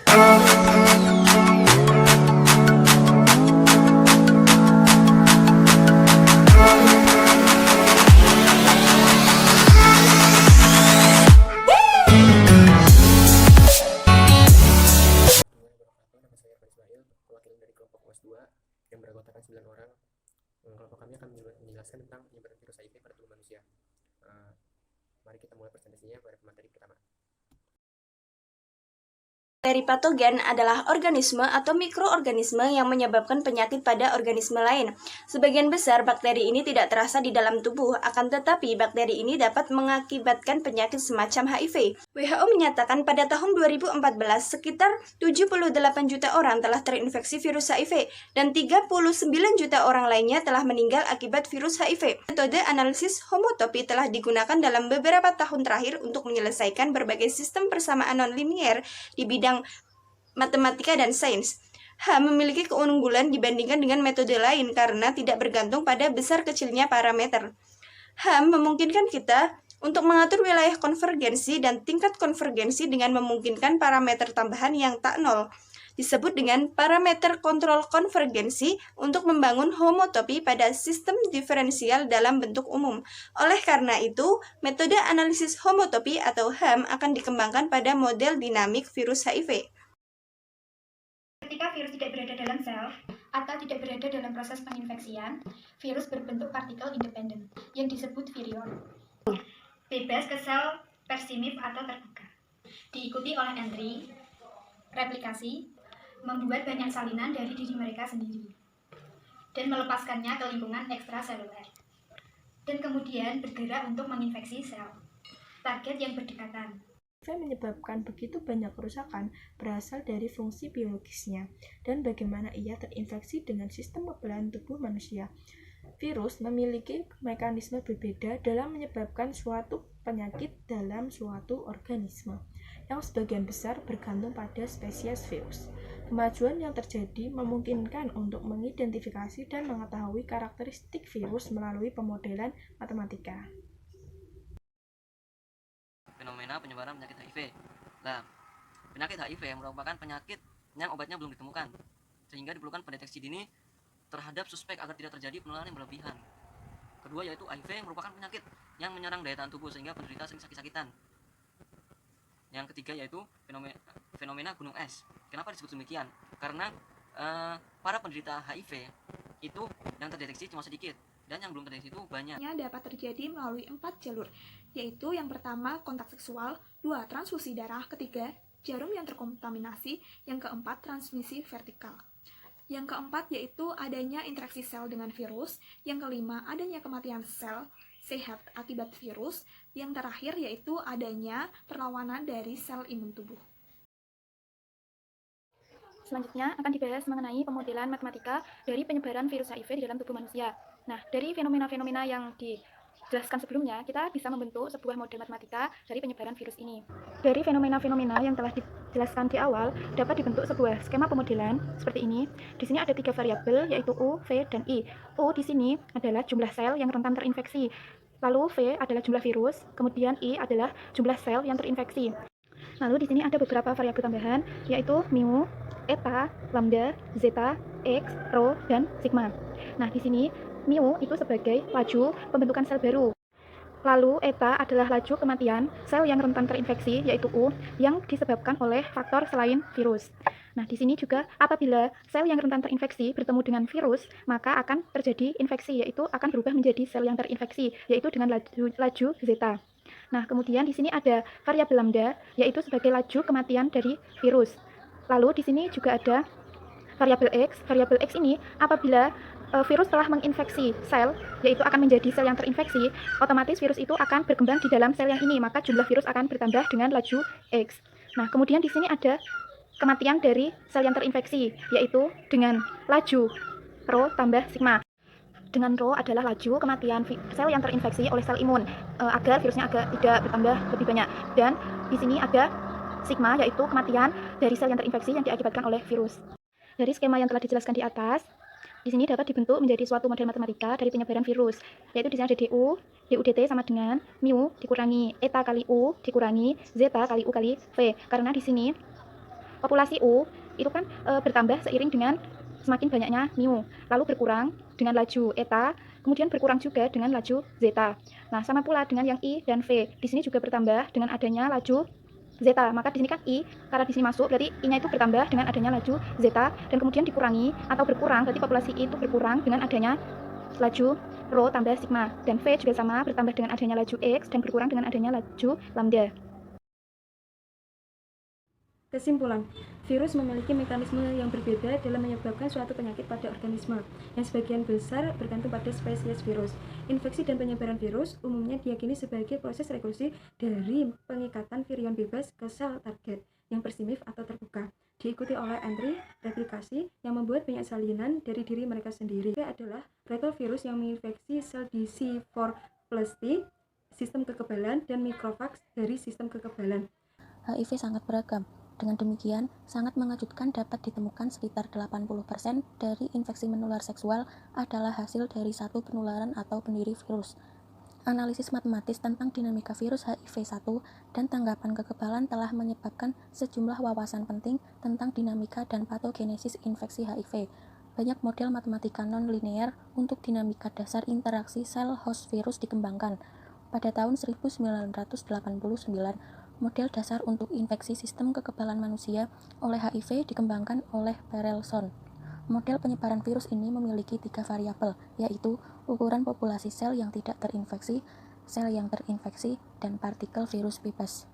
Perwakilan dari kelompok UAS 2 yang beranggotakan 9 orang. Kelompok kami akan menjelaskan tentang penyebaran virus HIV pada tubuh manusia. Mari kita mulai presentasinya pada materi pertama. Bakteri patogen adalah organisme atau mikroorganisme yang menyebabkan penyakit pada organisme lain. Sebagian besar bakteri ini tidak terasa di dalam tubuh, akan tetapi bakteri ini dapat mengakibatkan penyakit semacam HIV. WHO menyatakan pada tahun 2014 sekitar 78 juta orang telah terinfeksi virus HIV dan 39 juta orang lainnya telah meninggal akibat virus HIV. Metode analisis homotopi telah digunakan dalam beberapa tahun terakhir untuk menyelesaikan berbagai sistem persamaan non-linier di bidang matematika dan sains. Memiliki keunggulan dibandingkan dengan metode lain karena tidak bergantung pada besar kecilnya parameter. Memungkinkan kita untuk mengatur wilayah konvergensi dan tingkat konvergensi dengan memungkinkan parameter tambahan yang tak nol. Disebut dengan parameter kontrol konvergensi untuk membangun homotopi pada sistem diferensial dalam bentuk umum. Oleh karena itu, metode analisis homotopi atau HAM akan dikembangkan pada model dinamik virus HIV. Ketika virus tidak berada dalam sel atau tidak berada dalam proses penginfeksian, virus berbentuk partikel independen yang disebut virion. Bebas ke sel persimif atau terbuka. Diikuti oleh entry, replikasi, membuat banyak salinan dari diri mereka sendiri, dan melepaskannya ke lingkungan ekstraseluler. Dan kemudian bergerak untuk menginfeksi sel target yang berdekatan. HIV menyebabkan begitu banyak kerusakan berasal dari fungsi biologisnya dan bagaimana ia terinfeksi dengan sistem pembelahan tubuh manusia. Virus memiliki mekanisme berbeda dalam menyebabkan suatu penyakit dalam suatu organisme, yang sebagian besar bergantung pada spesies virus. Kemajuan yang terjadi memungkinkan untuk mengidentifikasi dan mengetahui karakteristik virus melalui pemodelan matematika. Fenomena penyebaran penyakit HIV. Nah, penyakit HIV merupakan penyakit yang obatnya belum ditemukan, sehingga diperlukan pendeteksi dini terhadap suspek agar tidak terjadi penularan yang berlebihan. Kedua yaitu HIV merupakan penyakit yang menyerang daya tahan tubuh sehingga penderita sering sakit-sakitan. Yang ketiga yaitu fenomena gunung es. Kenapa disebut demikian? Karena para penderita HIV itu yang terdeteksi cuma sedikit, dan yang belum terdeteksi itu banyak. Dapat terjadi melalui 4 jalur, yaitu yang pertama kontak seksual, 2 transfusi darah, ketiga jarum yang terkontaminasi, yang keempat transmisi vertikal. Yang keempat yaitu adanya interaksi sel dengan virus, yang kelima adanya kematian sel sehat akibat virus, yang terakhir yaitu adanya perlawanan dari sel imun tubuh. Selanjutnya akan dibahas mengenai pemodelan matematika dari penyebaran virus HIV di dalam tubuh manusia. Nah, dari fenomena-fenomena yang dijelaskan sebelumnya, kita bisa membentuk sebuah model matematika dari penyebaran virus ini. Dari fenomena-fenomena yang telah dijelaskan di awal, dapat dibentuk sebuah skema pemodelan seperti ini. Di sini ada 3 variabel, yaitu U, V, dan I. U di sini adalah jumlah sel yang rentan terinfeksi. Lalu V adalah jumlah virus, kemudian I adalah jumlah sel yang terinfeksi. Lalu di sini ada beberapa variabel tambahan, yaitu mu, eta, lambda, zeta, x, rho, dan sigma. Nah, di sini mu itu sebagai laju pembentukan sel baru. Lalu eta adalah laju kematian sel yang rentan terinfeksi, yaitu U, yang disebabkan oleh faktor selain virus. Nah, di sini juga apabila sel yang rentan terinfeksi bertemu dengan virus, maka akan terjadi infeksi, yaitu akan berubah menjadi sel yang terinfeksi, yaitu dengan laju zeta. Nah, kemudian di sini ada variabel lambda, yaitu sebagai laju kematian dari virus. Lalu di sini juga ada variabel X. Variabel X ini apabila virus telah menginfeksi sel, yaitu akan menjadi sel yang terinfeksi, otomatis virus itu akan berkembang di dalam sel yang ini, maka jumlah virus akan bertambah dengan laju X. Nah, kemudian di sini ada kematian dari sel yang terinfeksi, yaitu dengan laju rho tambah sigma. Dengan rho adalah laju kematian sel yang terinfeksi oleh sel imun, agar virusnya tidak bertambah lebih banyak. Dan di sini ada sigma, yaitu kematian dari sel yang terinfeksi yang diakibatkan oleh virus. Dari skema yang telah dijelaskan di atas, di sini dapat dibentuk menjadi suatu model matematika dari penyebaran virus, yaitu di sini ada du, DUDT sama dengan mu dikurangi eta kali u dikurangi zeta kali u kali v. Karena di sini populasi U itu kan bertambah seiring dengan semakin banyaknya mu, lalu berkurang dengan laju eta, kemudian berkurang juga dengan laju zeta. Nah, sama pula dengan yang I dan V. Di sini juga bertambah dengan adanya laju zeta. Maka di sini kan I, karena di sini masuk, berarti I-nya itu bertambah dengan adanya laju zeta, dan kemudian dikurangi atau berkurang, berarti populasi I itu berkurang dengan adanya laju rho tambah sigma. Dan V juga sama, bertambah dengan adanya laju X dan berkurang dengan adanya laju lambda. Kesimpulan, virus memiliki mekanisme yang berbeda dalam menyebabkan suatu penyakit pada organisme, yang sebagian besar bergantung pada spesies virus. Infeksi dan penyebaran virus umumnya diyakini sebagai proses rekursi dari pengikatan virion bebas ke sel target yang bersifat atau terbuka, diikuti oleh entry replikasi yang membuat banyak salinan dari diri mereka sendiri. Ini adalah retrovirus yang menginfeksi sel di C4 plus T, sistem kekebalan, dan mikrofags dari sistem kekebalan. HIV sangat beragam. Dengan demikian, sangat mengejutkan dapat ditemukan sekitar 80% dari infeksi menular seksual adalah hasil dari satu penularan atau pendiri virus. Analisis matematis tentang dinamika virus HIV-1 dan tanggapan kekebalan telah menyebabkan sejumlah wawasan penting tentang dinamika dan patogenesis infeksi HIV. Banyak model matematika non-linear untuk dinamika dasar interaksi sel host virus dikembangkan. Pada tahun 1989, model dasar untuk infeksi sistem kekebalan manusia oleh HIV dikembangkan oleh Perelson. Model penyebaran virus ini memiliki 3 variabel, yaitu ukuran populasi sel yang tidak terinfeksi, sel yang terinfeksi, dan partikel virus bebas.